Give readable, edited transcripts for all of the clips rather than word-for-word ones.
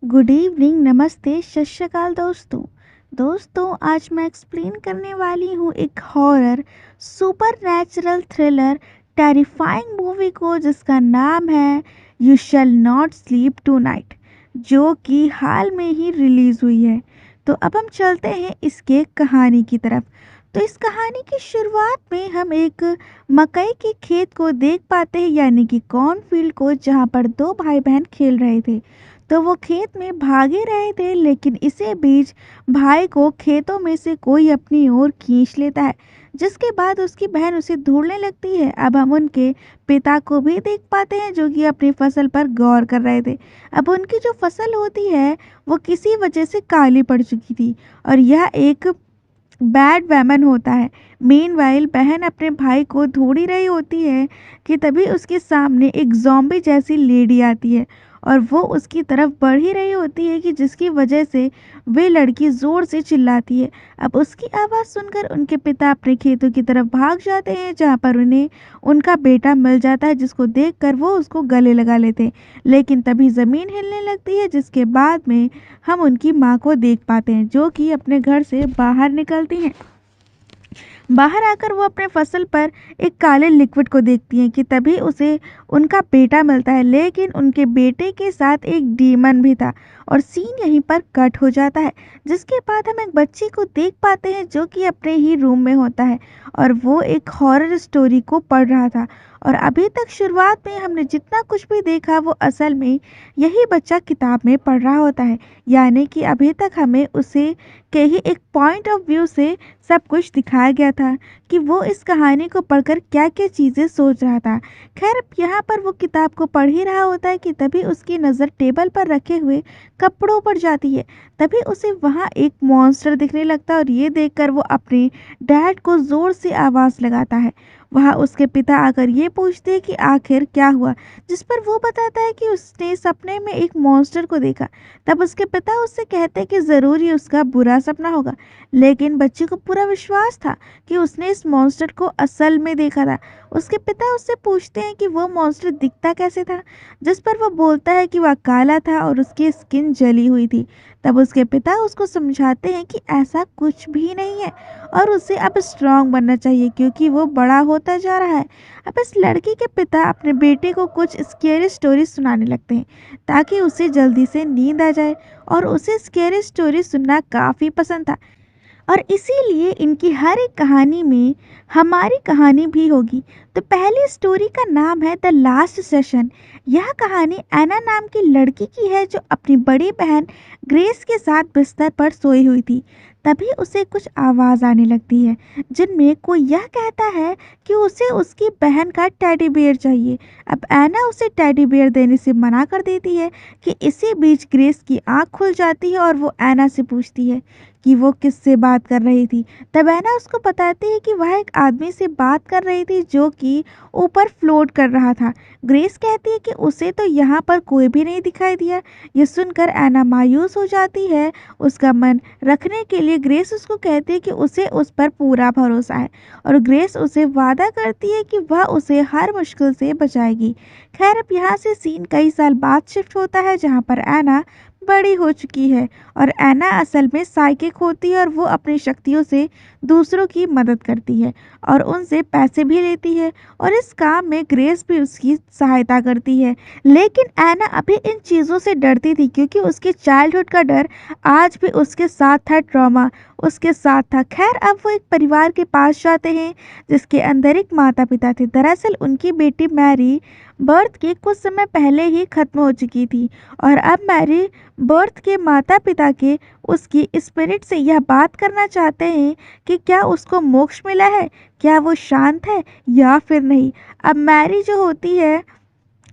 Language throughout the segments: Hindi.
गुड इवनिंग, नमस्ते, सत श्री अकाल दोस्तों। आज मैं एक्सप्लेन करने वाली हूँ एक horror super natural thriller terrifying movie को जिसका नाम है you shall not sleep tonight, जो कि हाल में ही रिलीज़ हुई है। तो अब हम चलते हैं इसके कहानी की तरफ। तो इस कहानी की शुरुआत में हम एक मकई के खेत को देख पाते हैं, यानी कि कॉर्नफील्ड को, जहाँ पर दो भाई बहन खेल रहे थे। तो वो खेत में भागे रहे थे, लेकिन इसी बीच भाई को खेतों में से कोई अपनी ओर खींच लेता है, जिसके बाद उसकी बहन उसे ढूंढने लगती है। अब हम उनके पिता को भी देख पाते हैं, जो कि अपनी फसल पर गौर कर रहे थे। अब उनकी जो फसल होती है वो किसी वजह से काली पड़ चुकी थी, और यह एक बैड वैमन होता है। मीनवाइल बहन अपने भाई को ढूंढ ही रही होती है कि तभी उसके सामने एक ज़ॉम्बी जैसी लेडी आती है, और वो उसकी तरफ बढ़ ही रही होती है कि जिसकी वजह से वे लड़की ज़ोर से चिल्लाती है। अब उसकी आवाज़ सुनकर उनके पिता अपने खेतों की तरफ भाग जाते हैं, जहाँ पर उन्हें उनका बेटा मिल जाता है, जिसको देखकर वो उसको गले लगा लेते हैं। लेकिन तभी ज़मीन हिलने लगती है, जिसके बाद में हम उनकी माँ को देख पाते हैं, जो कि अपने घर से बाहर निकलती हैं। बाहर आकर वो अपने फसल पर एक काले लिक्विड को देखती हैं कि तभी उसे उनका बेटा मिलता है, लेकिन उनके बेटे के साथ एक डीमन भी था। और सीन यहीं पर कट हो जाता है, जिसके बाद हम एक बच्चे को देख पाते हैं, जो कि अपने ही रूम में होता है, और वो एक हॉरर स्टोरी को पढ़ रहा था। और अभी तक शुरुआत में हमने जितना कुछ भी देखा, वो असल में यही बच्चा किताब में पढ़ रहा होता है। यानी कि अभी तक हमें उसे के ही एक पॉइंट ऑफ व्यू से सब कुछ दिखाया गया था कि वो इस कहानी को पढ़कर क्या क्या चीज़ें सोच रहा था। खैर, यहाँ पर वो किताब को पढ़ ही रहा होता है कि तभी उसकी नज़र टेबल पर रखे हुए कपड़ों पर जाती है। तभी उसे वहाँ एक मॉन्स्टर दिखने लगता है, और ये देखकर वो अपने डैड को ज़ोर से आवाज़ लगाता है। वहाँ उसके पिता आकर ये पूछते हैं कि आखिर क्या हुआ, जिस पर वो बताता है कि उसने सपने में एक मॉन्स्टर को देखा। तब उसके पिता उससे कहते हैं कि ज़रूर ये उसका बुरा सपना होगा, लेकिन बच्चे को पूरा विश्वास था कि उसने इस मॉन्स्टर को असल में देखा था। उसके पिता उससे पूछते हैं कि वो मॉन्स्टर दिखता कैसे था, जिस पर वो बोलता है कि वह काला था और उसकी स्किन जली हुई थी। तब उसके पिता उसको समझाते हैं कि ऐसा कुछ भी नहीं है, और उसे अब स्ट्रांग बनना चाहिए, क्योंकि वो बड़ा होता जा रहा है। अब इस लड़की के पिता अपने बेटे को कुछ स्केरी स्टोरी सुनाने लगते हैं, ताकि उसे जल्दी से नींद आ जाए, और उसे स्केरी स्टोरी सुनना काफ़ी पसंद था। और इसीलिए इनकी हर एक कहानी में हमारी कहानी भी होगी। तो पहली स्टोरी का नाम है द लास्ट सेशन। यह कहानी एना नाम की लड़की की है, जो अपनी बड़ी बहन ग्रेस के साथ बिस्तर पर सोई हुई थी। तभी उसे कुछ आवाज़ आने लगती है, जिनमें कोई यह कहता है कि उसे उसकी बहन का टेडी बियर चाहिए। अब एना उसे टेडी बियर देने से मना कर देती है कि इसी बीच ग्रेस की आंख खुल जाती है, और वो एना से पूछती है कि वो किससे बात कर रही थी। तब एना उसको बताती है कि वह एक आदमी से बात कर रही थी, जो कि ऊपर फ्लोट कर रहा था। ग्रेस कहती है कि उसे तो यहाँ पर कोई भी नहीं दिखाई दिया। ये सुनकर एना मायूस हो जाती है। उसका मन रखने के लिए ग्रेस उसको कहती है कि उसे उस पर पूरा भरोसा है, और ग्रेस उसे वादा करती है कि वह उसे हर मुश्किल से बचाएगी। खैर, अब यहाँ से सीन कई साल बाद शिफ्ट होता है, जहाँ पर एना बड़ी हो चुकी है, और एना असल में साइकिक होती है, और वो अपनी शक्तियों से दूसरों की मदद करती है, और उनसे पैसे भी लेती है, और इस काम में ग्रेस भी उसकी सहायता करती है। लेकिन एना अभी इन चीज़ों से डरती थी, क्योंकि उसके चाइल्डहुड का डर आज भी उसके साथ था, ट्रॉमा उसके साथ था। खैर, अब वो एक परिवार के पास जाते हैं, जिसके अंदर एक माता पिता थे। दरअसल उनकी बेटी मैरी बर्थ के कुछ समय पहले ही खत्म हो चुकी थी, और अब मैरी बर्थ के माता पिता के उसकी स्पिरिट से यह बात करना चाहते हैं कि क्या उसको मोक्ष मिला है, क्या वो शांत है या फिर नहीं। अब मैरी जो होती है,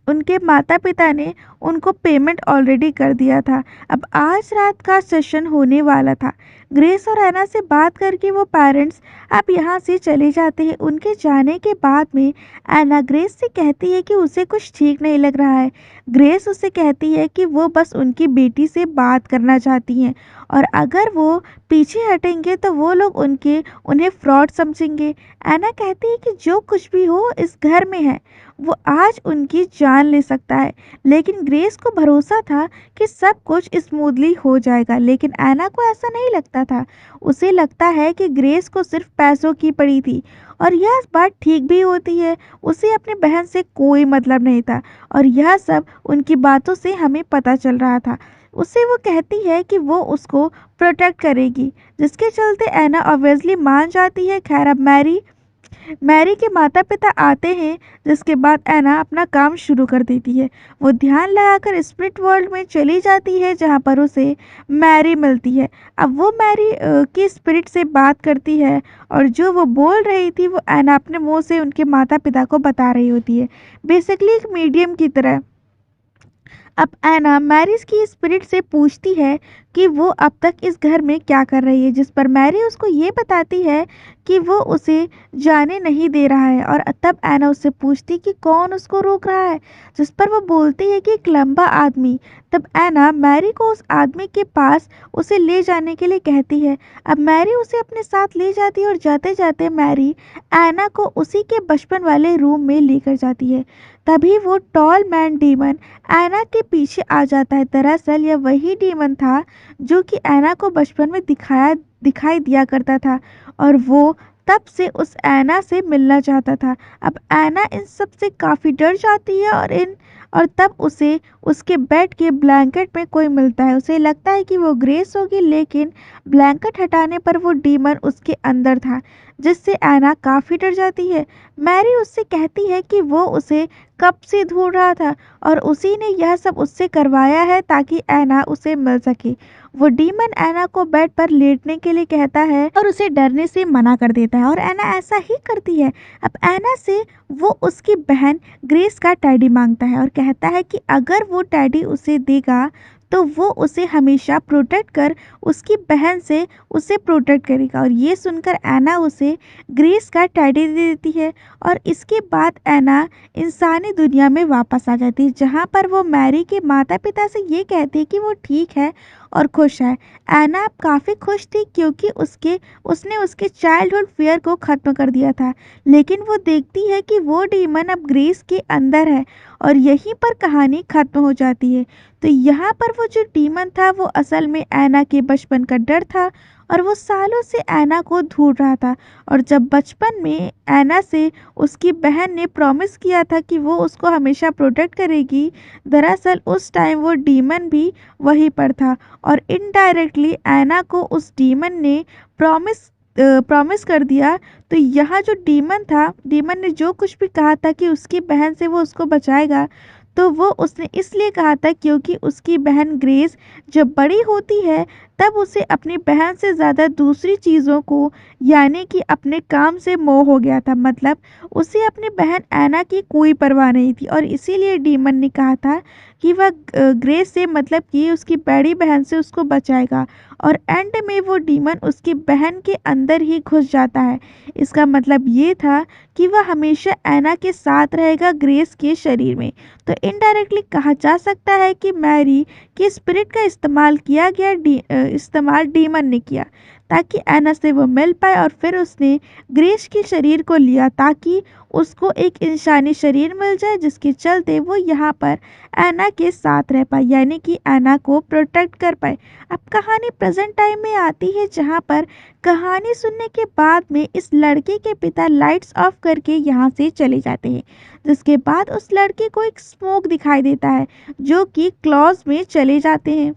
उनके माता पिता ने उनको पेमेंट ऑलरेडी कर दिया था। अब आज रात का सेशन होने वाला था। ग्रेस और एना से बात करके वो पेरेंट्स अब यहाँ से चले जाते हैं। उनके जाने के बाद में एना ग्रेस से कहती है कि उसे कुछ ठीक नहीं लग रहा है। ग्रेस उससे कहती है कि वो बस उनकी बेटी से बात करना चाहती हैं और अगर वो पीछे हटेंगे तो वो लोग उन्हें फ्रॉड समझेंगे। एना कहती है कि जो कुछ भी हो इस घर में है वो आज उनकी जान ले सकता है, लेकिन ग्रेस को भरोसा था कि सब कुछ स्मूथली हो जाएगा। लेकिन एना को ऐसा नहीं लगता था। उसे लगता है कि ग्रेस को सिर्फ पैसों की पड़ी थी और यह बात ठीक भी होती है। उसे अपनी बहन से कोई मतलब नहीं था और यह सब उनकी बातों से हमें पता चल रहा था। उससे वो कहती है कि वो उसको प्रोटेक्ट करेगी, जिसके चलते एना ऑब्वियसली मान जाती है। खैर अब मैरी के माता पिता आते हैं, जिसके बाद एना अपना काम शुरू कर देती है। वो ध्यान लगाकर स्पिरिट वर्ल्ड में चली जाती है जहाँ पर उसे मैरी मिलती है। अब वो मैरी की स्पिरिट से बात करती है और जो वो बोल रही थी वो एना अपने मुंह से उनके माता पिता को बता रही होती है, बेसिकली एक मीडियम की तरह। अब एना मैरिस की स्पिरिट से पूछती है कि वो अब तक इस घर में क्या कर रही है, जिस पर मैरी उसको ये बताती है कि वो उसे जाने नहीं दे रहा है। और तब एना उससे पूछती कि कौन उसको रोक रहा है, जिस पर वो बोलती है कि एक लंबा आदमी। तब एना मैरी को उस आदमी के पास उसे ले जाने के लिए कहती है। अब मैरी उसे अपने साथ ले जाती है और जाते जाते मैरी एना को उसी के बचपन वाले रूम में लेकर जाती है। तभी वो टॉल मैन डीमन एना के पीछे आ जाता है। दरअसल यह वही डीमन था जो कि एना को बचपन में दिखाई दिया करता था और वो तब से उस एना से मिलना चाहता था। अब एना इन सब से काफ़ी डर जाती है और तब उसे उसके बेड के ब्लैंकेट में कोई मिलता है। उसे लगता है कि वो ग्रेस होगी, लेकिन ब्लैंकेट हटाने पर वो डीमन उसके अंदर था, जिससे एना काफ़ी डर जाती है। मैरी उससे कहती है कि वो उसे कब से ढूंढ रहा था और उसी ने यह सब उससे करवाया है ताकि एना उसे मिल सके। वो डीमन एना को बेड पर लेटने के लिए कहता है और उसे डरने से मना कर देता है और एना ऐसा ही करती है। अब एना से वो उसकी बहन ग्रेस का टैडी मांगता है और कहता है कि अगर वो टैडी उसे देगा तो वो उसे हमेशा प्रोटेक्ट कर उसकी बहन से उसे प्रोटेक्ट करेगा। और ये सुनकर एना उसे ग्रेस का टैडी दे देती है और इसके बाद एना इंसानी दुनिया में वापस आ जाती है, जहाँ पर वो मैरी के माता पिता से ये कहती है कि वो ठीक है और खुश है। एना अब काफ़ी खुश थी क्योंकि उसने उसके चाइल्डहुड फियर को ख़त्म कर दिया था। लेकिन वो देखती है कि वो डीमन अब ग्रेस के अंदर है और यहीं पर कहानी ख़त्म हो जाती है। तो यहाँ पर वो जो डीमन था वो असल में एना के बचपन का डर था और वो सालों से एना को ढूंढ रहा था। और जब बचपन में एना से उसकी बहन ने प्रॉमिस किया था कि वो उसको हमेशा प्रोटेक्ट करेगी, दरअसल उस टाइम वो डीमन भी वहीं पर था और इनडायरेक्टली एना को उस डीमन ने प्रॉमिस कर दिया। तो यहाँ जो डीमन था, डीमन ने जो कुछ भी कहा था कि उसकी बहन से वो उसको बचाएगा, तो वो उसने इसलिए कहा था क्योंकि उसकी बहन ग्रेस जब बड़ी होती है तब उसे अपनी बहन से ज़्यादा दूसरी चीज़ों को, यानी कि अपने काम से मोह हो गया था। मतलब उसे अपनी बहन एना की कोई परवाह नहीं थी और इसीलिए डीमन ने कहा था कि वह ग्रेस से, मतलब कि उसकी बड़ी बहन से उसको बचाएगा। और एंड में वो डीमन उसकी बहन के अंदर ही घुस जाता है। इसका मतलब ये था कि वह हमेशा एना के साथ रहेगा ग्रेस के शरीर में। तो इनडायरेक्टली कहा जा सकता है कि मैरी के स्पिरिट का इस्तेमाल डीमन ने किया ताकि एना से वो मिल पाए और फिर उसने ग्रेस के शरीर को लिया ताकि उसको एक इंसानी शरीर मिल जाए, जिसके चलते वो यहाँ पर एना के साथ रह पाए, यानी कि एना को प्रोटेक्ट कर पाए। अब कहानी प्रेजेंट टाइम में आती है, जहाँ पर कहानी सुनने के बाद में इस लड़के के पिता लाइट्स ऑफ करके यहाँ से चले जाते हैं, जिसके बाद उस लड़के को एक स्मोक दिखाई देता है जो कि क्लॉज में चले जाते हैं।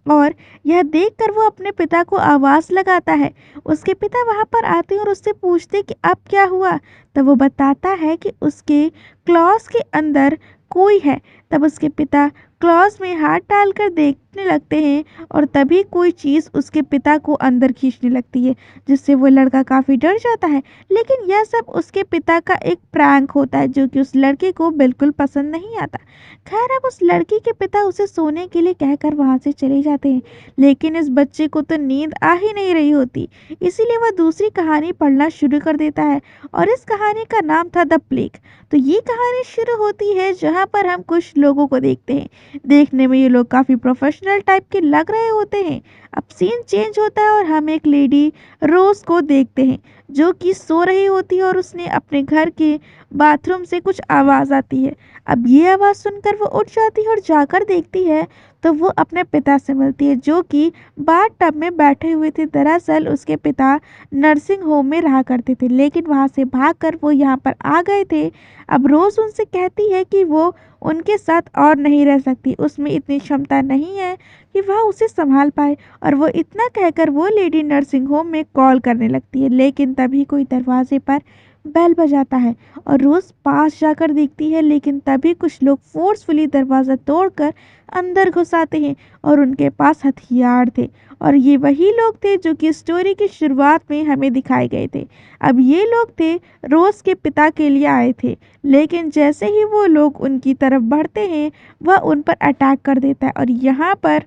और यह देखकर वो अपने पिता को आवाज़ लगाता है। उसके पिता वहाँ पर आते हैं और उससे पूछते कि अब क्या हुआ। तब वो बताता है कि उसके क्लॉज के अंदर कोई है। तब उसके पिता क्लॉज में हाथ डालकर देखने लगते हैं और तभी कोई चीज़ उसके पिता को अंदर खींचने लगती है, जिससे वो लड़का काफ़ी डर जाता है। लेकिन यह सब उसके पिता का एक प्रैंक होता है जो कि उस लड़के को बिल्कुल पसंद नहीं आता। खैर अब उस लड़की के पिता उसे सोने के लिए कहकर वहाँ से चले जाते हैं, लेकिन इस बच्चे को तो नींद आ ही नहीं रही होती, इसीलिए वह दूसरी कहानी पढ़ना शुरू कर देता है और इस कहानी का नाम था द प्लेग। तो ये कहानी शुरू होती है जहाँ पर हम कुछ लोगों को देखते हैं। देखने में ये लोग काफ़ी प्रोफेशनल टाइप के लग रहे होते हैं। अब सीन चेंज होता है और हम एक लेडी रोज़ को देखते हैं जो कि सो रही होती है और उसने अपने घर के बाथरूम से कुछ आवाज़ आती है। अब ये आवाज़ सुनकर वो उठ जाती है और जाकर देखती है तो वो अपने पिता से मिलती है जो कि बाथ टब में बैठे हुए थे। दरअसल उसके पिता नर्सिंग होम में रहा करते थे लेकिन वहाँ से भागकर वो यहाँ पर आ गए थे। अब रोज़ उनसे कहती है कि वो उनके साथ और नहीं रह सकती, उसमें इतनी क्षमता नहीं है कि वह उसे संभाल पाए। और वो इतना कहकर वो लेडी नर्सिंग होम में कॉल करने लगती है लेकिन तभी कोई दरवाजे पर बेल बजाता है और रोज़ पास जाकर देखती है लेकिन तभी कुछ लोग फोर्सफुली दरवाज़ा तोड़कर अंदर घुस आते हैं और उनके पास हथियार थे। और ये वही लोग थे जो कि स्टोरी की शुरुआत में हमें दिखाए गए थे। अब ये लोग थे रोज़ के पिता के लिए आए थे लेकिन जैसे ही वो लोग उनकी तरफ बढ़ते हैं वह उन पर अटैक कर देता है। और यहाँ पर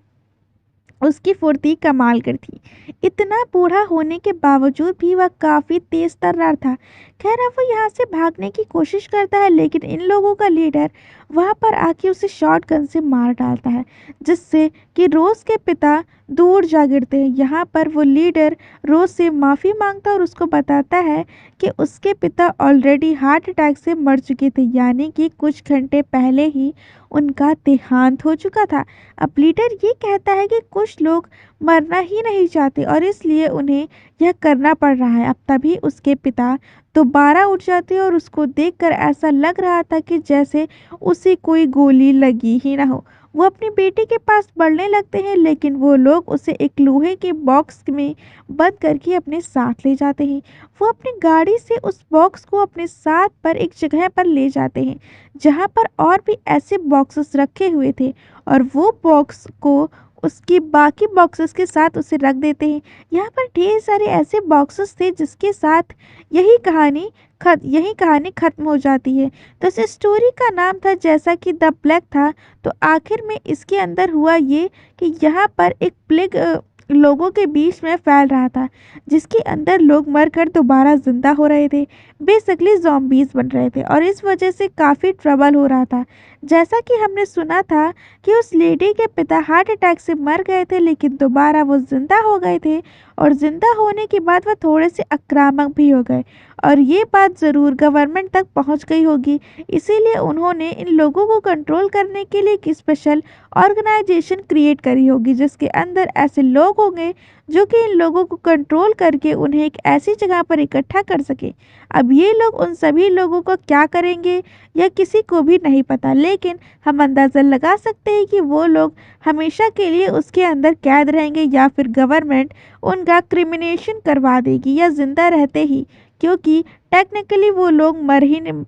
उसकी फुर्ती कमाल कर थी। इतना बूढ़ा होने के बावजूद भी वह काफ़ी तेज तर्रार था। खैर अब वो यहाँ से भागने की कोशिश करता है लेकिन इन लोगों का लीडर वहाँ पर आके उसे शॉटगन से मार डालता है जिससे कि रोज़ के पिता दूर जा गिरते हैं। यहाँ पर वो लीडर रोज़ से माफ़ी मांगता है और उसको बताता है कि उसके पिता ऑलरेडी हार्ट अटैक से मर चुके थे, यानी कि कुछ घंटे पहले ही उनका देहांत हो चुका था। अब लीडर ये कहता है कि कुछ लोग मरना ही नहीं चाहते और इसलिए उन्हें यह करना पड़ रहा है। अब तभी उसके पिता दोबारा उठ जाते हैं और उसको देखकर ऐसा लग रहा था कि जैसे उसे कोई गोली लगी ही ना हो। वो अपनी बेटी के पास बढ़ने लगते हैं लेकिन वो लोग उसे एक लोहे के बॉक्स में बंद करके अपने साथ ले जाते हैं। वो अपनी गाड़ी से उस बॉक्स को अपने साथ पर एक जगह पर ले जाते हैं जहाँ पर और भी ऐसे बॉक्सेस रखे हुए थे और वो बॉक्स को उसकी बाकी बॉक्सेस के साथ उसे रख देते हैं। यहाँ पर ढेर सारे ऐसे बॉक्सेस थे जिसके साथ यही कहानी ख़त्म हो जाती है। तो इस स्टोरी का नाम था जैसा कि द ब्लैक था। तो आखिर में इसके अंदर हुआ ये कि यहाँ पर एक प्लेग लोगों के बीच में फैल रहा था जिसके अंदर लोग मरकर दोबारा जिंदा हो रहे थे, बेसिकली ज़ॉम्बीज़ बन रहे थे और इस वजह से काफ़ी ट्रबल हो रहा था। जैसा कि हमने सुना था कि उस लेडी के पिता हार्ट अटैक से मर गए थे लेकिन दोबारा वो ज़िंदा हो गए थे और ज़िंदा होने के बाद वह थोड़े से आक्रामक भी हो गए और ये बात ज़रूर गवर्नमेंट तक पहुंच गई होगी। इसीलिए उन्होंने इन लोगों को कंट्रोल करने के लिए एक स्पेशल ऑर्गेनाइजेशन क्रिएट करी होगी जिसके अंदर ऐसे लोग होंगे जो कि इन लोगों को कंट्रोल करके उन्हें एक ऐसी जगह पर इकट्ठा कर सके। अब ये लोग उन सभी लोगों को क्या करेंगे यह किसी को भी नहीं पता, लेकिन हम अंदाज़ा लगा सकते हैं कि वो लोग हमेशा के लिए उसके अंदर कैद रहेंगे या फिर गवर्नमेंट उनका क्रिमिनेशन करवा देगी या ज़िंदा रहते ही, क्योंकि टेक्निकली वो लोग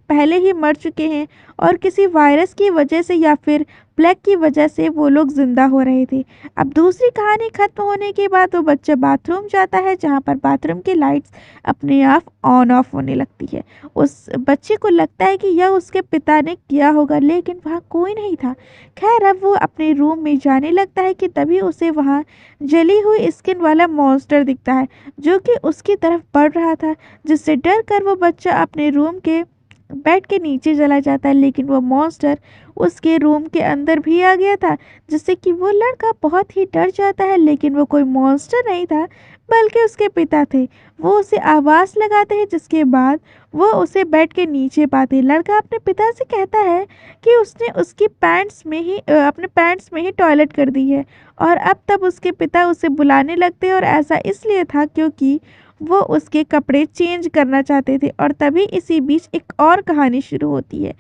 पहले ही मर चुके हैं और किसी वायरस की वजह से या फिर प्लेग की वजह से वो लोग ज़िंदा हो रहे थे। अब दूसरी कहानी ख़त्म होने के बाद वो बच्चा बाथरूम जाता है जहाँ पर बाथरूम की लाइट्स अपने आप ऑन ऑफ होने लगती है। उस बच्चे को लगता है कि यह उसके पिता ने किया होगा लेकिन वहाँ कोई नहीं था। खैर अब वो अपने रूम में जाने लगता है कि तभी उसे वहाँ जली हुई स्किन वाला मॉन्स्टर दिखता है जो कि उसकी तरफ बढ़ रहा था, जिससे डर कर वो बच्चा अपने रूम के बेड के नीचे चला जाता है लेकिन वो मॉन्स्टर उसके रूम के अंदर भी आ गया था जिससे कि वो लड़का बहुत ही डर जाता है। लेकिन वो कोई मॉन्स्टर नहीं था बल्कि उसके पिता थे। वो उसे आवाज़ लगाते हैं जिसके बाद वो उसे बेड के नीचे पाते। लड़का अपने पिता से कहता है कि उसने उसकी अपने पैंट्स में ही टॉयलेट कर दी है और अब तब उसके पिता उसे बुलाने लगते हैं और ऐसा इसलिए था क्योंकि वो उसके कपड़े चेंज करना चाहते थे। और तभी इसी बीच एक और कहानी शुरू होती है।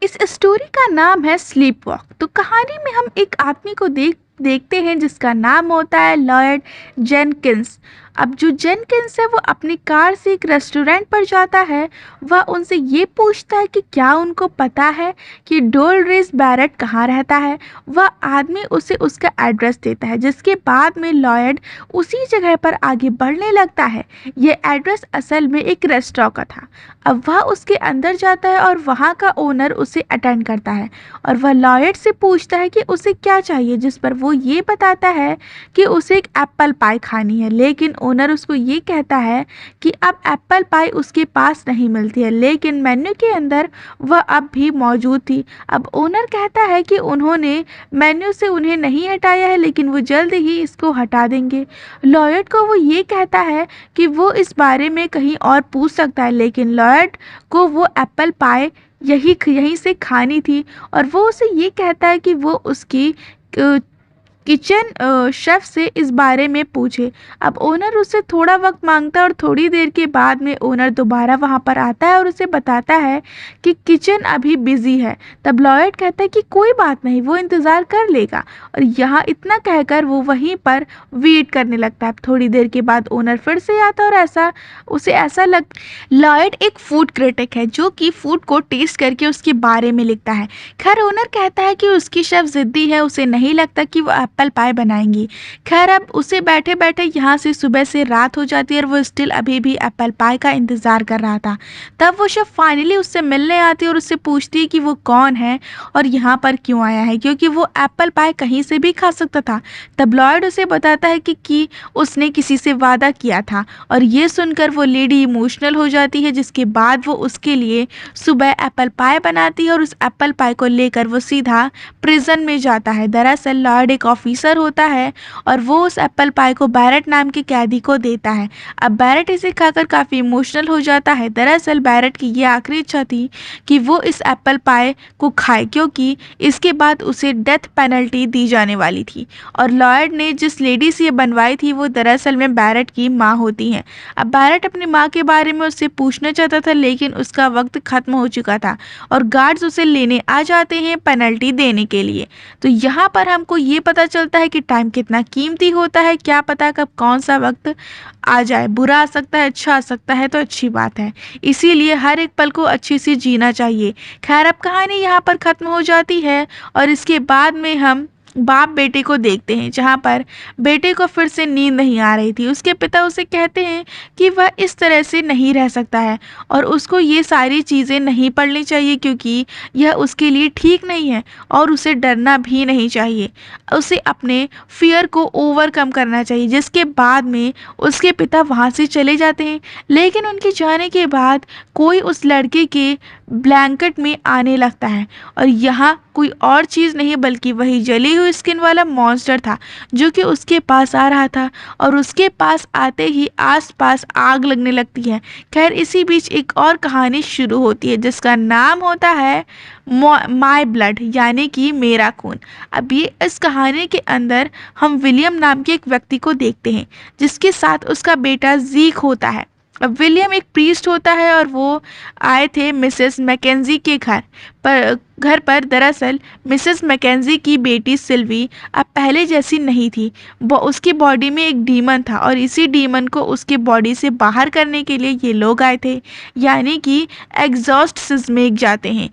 इस स्टोरी का नाम है स्लीप वॉक। तो कहानी में हम एक आदमी को देखते हैं जिसका नाम होता है लॉयड जेनकिंस। अब जो जेनकिंस है वो अपनी कार से एक रेस्टोरेंट पर जाता है। वह उनसे ये पूछता है कि क्या उनको पता है कि डोलरेस बैरेट कहाँ रहता है। वह आदमी उसे उसका एड्रेस देता है जिसके बाद में लॉयड उसी जगह पर आगे बढ़ने लगता है। ये एड्रेस असल में एक रेस्टोरेंट का था। अब वह उसके अंदर जाता है और वहाँ का ओनर उसे अटेंड करता है और वह लॉयड से पूछता है कि उसे क्या चाहिए, जिस पर वो ये बताता है कि उसे एक एप्पल पाई खानी है, लेकिन ओनर उसको ये कहता है कि अब एप्पल पाई उसके पास नहीं मिलती है, लेकिन मेन्यू के अंदर वह अब भी मौजूद थी। अब ओनर कहता है कि उन्होंने मेन्यू से उन्हें नहीं हटाया है, लेकिन वो जल्द ही इसको हटा देंगे। लॉयड को वो ये कहता है कि वो इस बारे में कहीं और पूछ सकता है, लेकिन लॉयड को वो एप्पल पाई यहीं से खानी थी और वो उसे ये कहता है कि वो उसकी किचन शेफ से इस बारे में पूछे। अब ओनर उससे थोड़ा वक्त मांगता है और थोड़ी देर के बाद में ओनर दोबारा वहाँ पर आता है और उसे बताता है कि किचन अभी बिजी है। तब लॉयड कहता है कि कोई बात नहीं, वो इंतज़ार कर लेगा, और यहाँ इतना कहकर वो वहीं पर वेट करने लगता है। थोड़ी देर के बाद ओनर फिर से आता है और उसे ऐसा लॉयड एक फूड क्रिटिक है जो कि फूड को टेस्ट करके उसके बारे में लिखता है। खैर ओनर कहता है कि उसकी शेफ ज़िद्दी है, उसे नहीं लगता कि वो एप्पल पाई बनाएंगी। खैर अब उसे बैठे बैठे यहाँ से सुबह से रात हो जाती है और वो स्टिल अभी भी एप्पल पाई का इंतज़ार कर रहा था। तब वो शेफ फाइनली उससे मिलने आती है और उससे पूछती है कि वो कौन है और यहाँ पर क्यों आया है, क्योंकि वो एप्पल पाई कहीं से भी खा सकता था। तब लॉयड उसे बताता है कि उसने किसी से वादा किया था, और ये सुनकर वो लेडी इमोशनल हो जाती है, जिसके बाद वो उसके लिए सुबह एप्पल पाई बनाती है और उस एप्पल पाई को लेकर वो सीधा प्रिजन में जाता है। दरअसल लॉयड एक ऑफिसर होता है और वो उस एप्पल पाई को बैरेट नाम के कैदी को देता है। अब बैरेट इसे खाकर काफ़ी इमोशनल हो जाता है। दरअसल बैरेट की ये आखिरी इच्छा थी कि वो इस एप्पल पाई को खाए, क्योंकि इसके बाद उसे डेथ पेनल्टी दी जाने वाली थी, और लॉयड ने जिस लेडी से ये बनवाई थी वो दरअसल में बैरेट की माँ होती हैं। अब बैरेट अपनी माँ के बारे में उससे पूछना चाहता था, लेकिन उसका वक्त खत्म हो चुका था और गार्ड्स उसे लेने आ जाते हैं पेनल्टी देने के लिए। तो यहाँ पर हमको ये पता चलता है कि टाइम कितना कीमती होता है, क्या पता कब कौन सा वक्त आ जाए, बुरा आ सकता है, अच्छा आ सकता है, तो अच्छी बात है, इसीलिए हर एक पल को अच्छी सी जीना चाहिए। खैर अब कहानी यहाँ पर ख़त्म हो जाती है और इसके बाद में हम बाप बेटे को देखते हैं, जहाँ पर बेटे को फिर से नींद नहीं आ रही थी। उसके पिता उसे कहते हैं कि वह इस तरह से नहीं रह सकता है और उसको ये सारी चीज़ें नहीं पढ़नी चाहिए, क्योंकि यह उसके लिए ठीक नहीं है और उसे डरना भी नहीं चाहिए। उसे अपने फियर को ओवरकम करना चाहिए, जिसके बाद में उसके पिता वहाँ से चले जाते हैं। लेकिन उनके जाने के बाद कोई उस लड़के के ब्लैंकेट में आने लगता है, और यहाँ कोई और चीज़ नहीं बल्कि वही जली हुई स्किन वाला मॉन्स्टर था जो कि उसके पास आ रहा था, और उसके पास आते ही आसपास आग लगने लगती है। खैर इसी बीच एक और कहानी शुरू होती है जिसका नाम होता है माय ब्लड, यानी कि मेरा खून। अब ये इस कहानी के अंदर हम विलियम नाम के एक व्यक्ति को देखते हैं जिसके साथ उसका बेटा जीक होता है। अब विलियम एक प्रीस्ट होता है और वो आए थे मिसेस मैकेंजी के घर पर। दरअसल मिसेस मैकेंजी की बेटी सिल्वी अब पहले जैसी नहीं थी, वो उसकी बॉडी में एक डीमन था और इसी डीमन को उसके बॉडी से बाहर करने के लिए ये लोग आए थे, यानी कि एग्जॉर्सिज्म जाते हैं,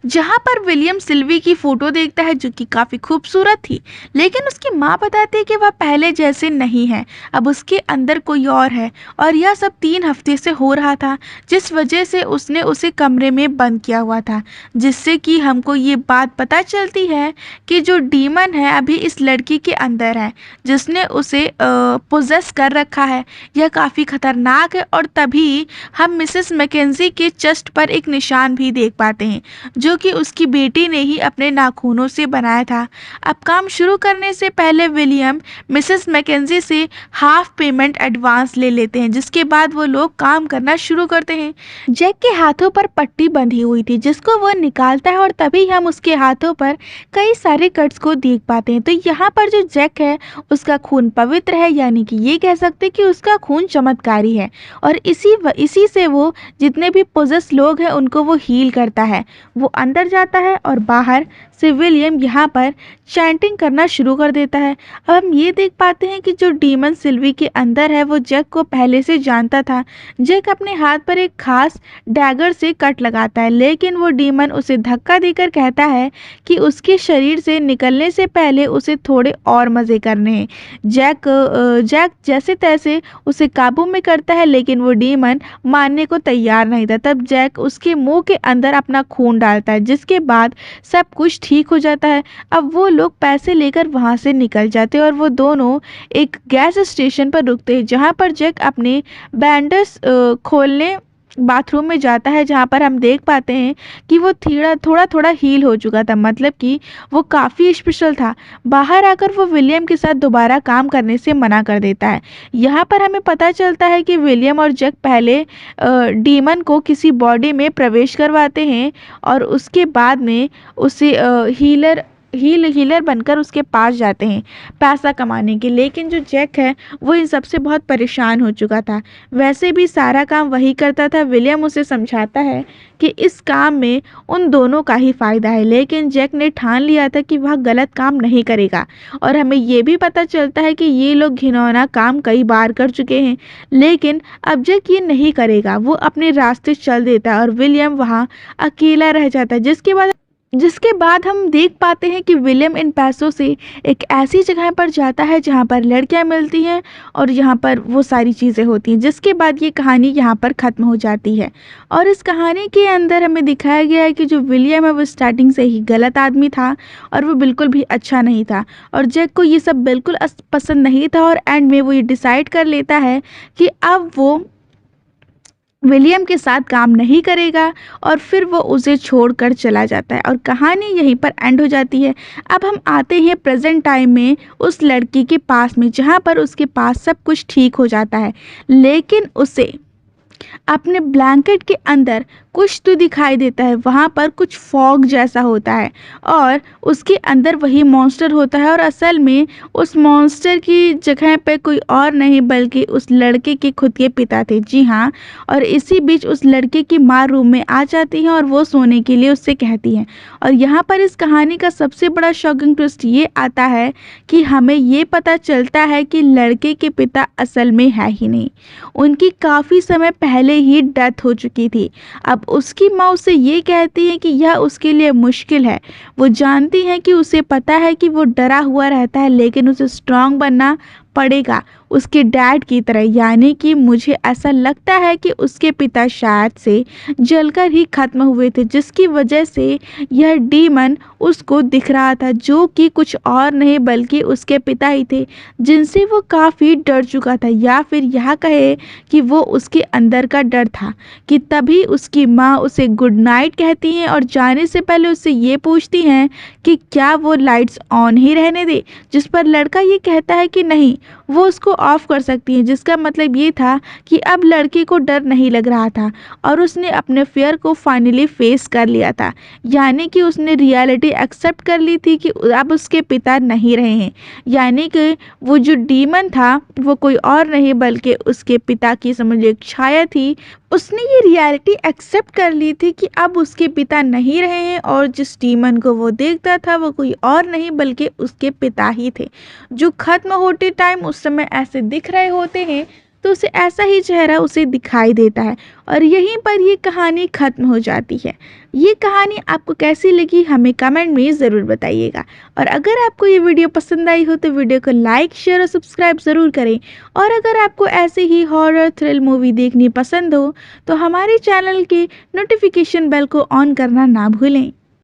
जहाँ पर विलियम सिल्वी की फ़ोटो देखता है जो कि काफ़ी खूबसूरत थी, लेकिन उसकी माँ बताती है कि वह पहले जैसे नहीं है, अब उसके अंदर कोई और है, और यह सब 3 हफ्ते से हो रहा था, जिस वजह से उसने उसे कमरे में बंद किया हुआ था, जिससे कि हमको ये बात पता चलती है कि जो डीमन है अभी इस लड़की के अंदर है जिसने उसे पोजेस कर रखा है, यह काफ़ी खतरनाक है। और तभी हम मिसेस मैकेंजी के चेस्ट पर एक निशान भी देख पाते हैं जो कि उसकी बेटी ने ही अपने नाखूनों से बनाया था। अब काम शुरू करने से पहले विलियम मिसेस मैकेंजी से हाफ पेमेंट एडवांस ले लेते हैं, जिसके बाद वो लोग काम करना शुरू करते हैं। जैक के हाथों पर पट्टी बंधी हुई थी जिसको वो निकालता है और तभी हम उसके हाथों पर कई सारे कट्स को देख पाते हैं। तो यहाँ पर जो जैक है उसका खून पवित्र है, यानी कि ये कह सकते कि उसका खून चमत्कारी है, और इसी से वो जितने भी पोजेस लोग हैं उनको वो हील करता है। वो अंदर जाता है और बाहर से विलियम यहाँ पर चैंटिंग करना शुरू कर देता है। अब हम ये देख पाते हैं कि जो डीमन सिल्वी के अंदर है वो जैक को पहले से जानता था। जैक अपने हाथ पर एक खास डैगर से कट लगाता है, लेकिन वो डीमन उसे धक्का देकर कहता है कि उसके शरीर से निकलने से पहले उसे थोड़े और मज़े करने हैं। जैक जैसे तैसे उसे काबू में करता है, लेकिन वो डीमन मानने को तैयार नहीं था। तब जैक उसके मुंह के अंदर अपना खून डालता है, जिसके बाद सब कुछ ठीक हो जाता है। अब वो लोग पैसे लेकर वहाँ से निकल जाते हैं और वो दोनों एक गैस स्टेशन पर रुकते हैं, जहाँ पर जैक अपने बैंडर्स खोलने बाथरूम में जाता है, जहाँ पर हम देख पाते हैं कि वो थोड़ा थोड़ा हील हो चुका था, मतलब कि वो काफ़ी स्पेशल था। बाहर आकर वो विलियम के साथ दोबारा काम करने से मना कर देता है। यहाँ पर हमें पता चलता है कि विलियम और जैक पहले डीमन को किसी बॉडी में प्रवेश करवाते हैं और उसके बाद में उसे हीलर बनकर उसके पास जाते हैं पैसा कमाने के। लेकिन जो जैक है वो इन सबसे बहुत परेशान हो चुका था। वैसे भी सारा काम वही करता था। विलियम उसे समझाता है कि इस काम में उन दोनों का ही फ़ायदा है, लेकिन जैक ने ठान लिया था कि वह गलत काम नहीं करेगा। और हमें ये भी पता चलता है कि ये लोग घिनौना काम कई बार कर चुके हैं, लेकिन अब जैक ये नहीं करेगा। वो अपने रास्ते चल देता है और विलियम वहाँ अकेला रह जाता है। जिसके बाद हम देख पाते हैं कि विलियम इन पैसों से एक ऐसी जगह पर जाता है जहां पर लड़कियां मिलती हैं और यहाँ पर वो सारी चीज़ें होती हैं। जिसके बाद ये कहानी यहाँ पर ख़त्म हो जाती है। और इस कहानी के अंदर हमें दिखाया गया है कि जो विलियम है वो स्टार्टिंग से ही गलत आदमी था और वो बिल्कुल भी अच्छा नहीं था, और जैक को ये सब बिल्कुल पसंद नहीं था। और एंड में वो ये डिसाइड कर लेता है कि अब वो विलियम के साथ काम नहीं करेगा और फिर वो उसे छोड़कर चला जाता है और कहानी यहीं पर एंड हो जाती है। अब हम आते हैं प्रेजेंट टाइम में उस लड़की के पास में, जहाँ पर उसके पास सब कुछ ठीक हो जाता है, लेकिन उसे अपने ब्लैंकेट के अंदर कुछ तो दिखाई देता है। वहाँ पर कुछ फॉग जैसा होता है और उसके अंदर वही मॉन्स्टर होता है, और असल में उस मॉन्स्टर की जगह पे कोई और नहीं बल्कि उस लड़के के खुद के पिता थे। जी हाँ, और इसी बीच उस लड़के की माँ रूम में आ जाती है और वो सोने के लिए उससे कहती है। और यहाँ पर इस कहानी का सबसे बड़ा शॉकिंग ट्विस्ट ये आता है कि हमें ये पता चलता है कि लड़के के पिता असल में है ही नहीं, उनकी काफ़ी समय पहले ही डेथ हो चुकी थी। अब उसकी माँ उसे ये कहती है कि यह उसके लिए मुश्किल है। वो जानती है कि उसे पता है कि वो डरा हुआ रहता है, लेकिन उसे स्ट्रांग बनना पड़ेगा उसके डैड की तरह। यानी कि मुझे ऐसा लगता है कि उसके पिता शायद से जलकर ही ख़त्म हुए थे, जिसकी वजह से यह डीमन उसको दिख रहा था, जो कि कुछ और नहीं बल्कि उसके पिता ही थे, जिनसे वो काफ़ी डर चुका था। या फिर यह कहे कि वो उसके अंदर का डर था कि तभी उसकी माँ उसे गुड नाइट कहती हैं और जाने से पहले उससे ये पूछती हैं कि क्या वो लाइट्स ऑन ही रहने दे, जिस पर लड़का ये कहता है कि नहीं, वो उसको ऑफ कर सकती है। जिसका मतलब ये था कि अब लड़की को डर नहीं लग रहा था और उसने अपने फियर को फाइनली फेस कर लिया था। यानी कि उसने रियलिटी एक्सेप्ट कर ली थी कि अब उसके पिता नहीं रहे हैं। यानी कि वो जो डीमन था वो कोई और नहीं बल्कि उसके पिता की समझ एक छाया थी। उसने ये रियलिटी एक्सेप्ट कर ली थी कि अब उसके पिता नहीं रहे हैं और जिस डीमन को वो देखता था वो कोई और नहीं बल्कि उसके पिता ही थे, जो खत्म होते टाइम उस समय ऐसे दिख रहे होते हैं, तो उसे ऐसा ही चेहरा उसे दिखाई देता है। और यहीं पर ये कहानी ख़त्म हो जाती है। ये कहानी आपको कैसी लगी हमें कमेंट में ज़रूर बताइएगा। और अगर आपको ये वीडियो पसंद आई हो तो वीडियो को लाइक शेयर और सब्सक्राइब ज़रूर करें। और अगर आपको ऐसे ही हॉरर थ्रिल मूवी देखनी पसंद हो तो हमारे चैनल के नोटिफिकेशन बेल को ऑन करना ना भूलें।